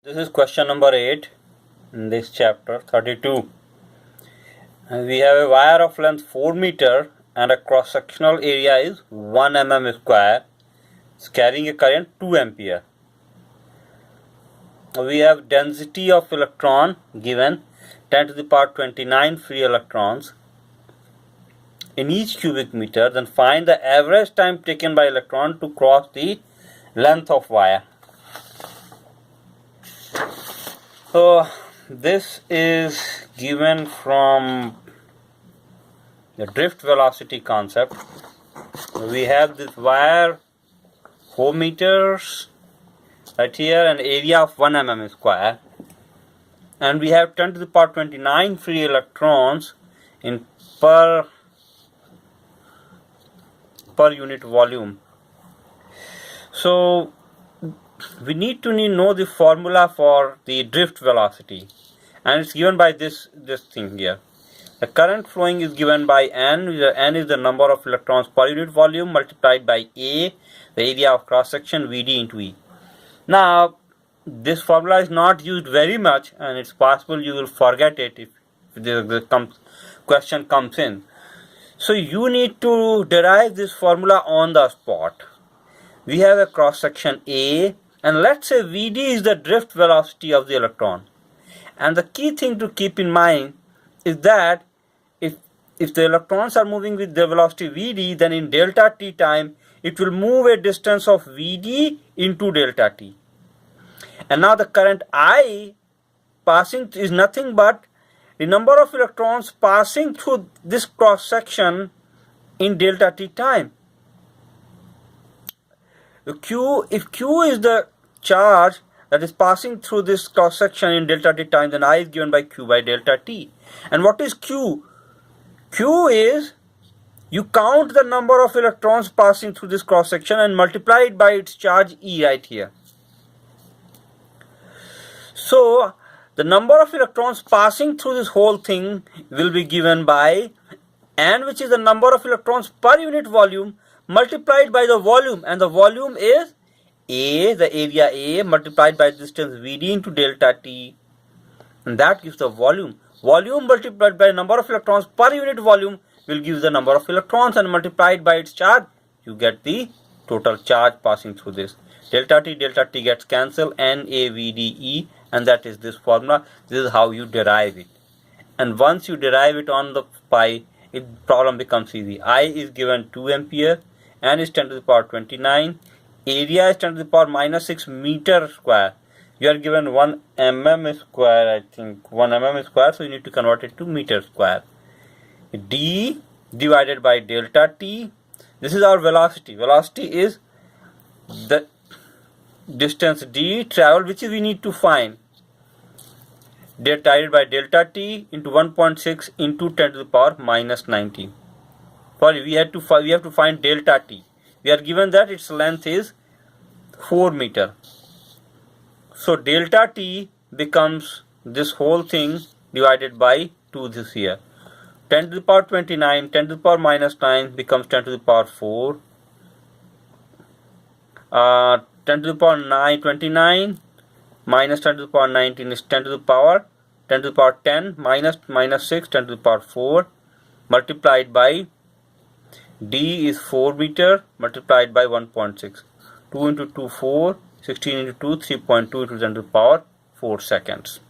This is question number 8 in this chapter 32. We have a wire of length 4 meter and a cross-sectional area is 1 mm square. It's carrying a current 2 ampere. We have density of electron given 10 to the power 29 free electrons in each cubic meter. Then find the average time taken by electron to cross the length of wire. So this is given from the drift velocity concept. We have this wire 4 meters right here, an area of 1 mm square, and we have 10 to the power 29 free electrons in per unit volume. So we need to know the formula for the drift velocity, and it's given by this thing here. The current flowing is given by N, where N is the number of electrons per unit volume multiplied by A, the area of cross section, Vd into E. Now this formula is not used very much, and it's possible you will forget it if the question comes in. So you need to derive this formula on the spot. We have a cross section A, and let's say Vd is the drift velocity of the electron. And the key thing to keep in mind is that if the electrons are moving with the velocity Vd, then in delta t time it will move a distance of Vd into delta t. And now the current I passing is nothing but the number of electrons passing through this cross section in delta t time. If Q is the charge that is passing through this cross section in delta t time, then I is given by Q by delta t. And what is Q? Q is, you count the number of electrons passing through this cross section and multiply it by its charge E right here. So the number of electrons passing through this whole thing will be given by N, which is the number of electrons per unit volume multiplied by the volume, and the volume is A, the area A, multiplied by distance Vd into delta t, and that gives the volume. Volume multiplied by number of electrons per unit volume will give the number of electrons, and multiplied by its charge you get the total charge passing through this. Delta t gets cancelled, NaVdE, and that is this formula. This is how you derive it, and once you derive it on the pi, problem becomes easy. I is given 2 ampere, N is 10 to the power 29, area is 10 to the power minus 6 meter square. You are given 1 mm square, I think 1 mm square, so you need to convert it to meter square. D divided by delta t. This is our velocity. Velocity is the distance d traveled, which we need to find, divided by delta t into 1.6 into 10 to the power minus 19. Sorry, we have to find delta t. We are given that its length is 4 meter. So delta t becomes this whole thing divided by 2 this here. 10 to the power 29, 10 to the power minus 9 becomes 10 to the power 4. 10 to the power 9, 29 minus 10 to the power 19 is 10 to the power 10 minus 6, 10 to the power 4, multiplied by d is 4 meter multiplied by 1.6. 2 into 2, 4, 16 into 2, 3.2 into 10 to the power 4 seconds.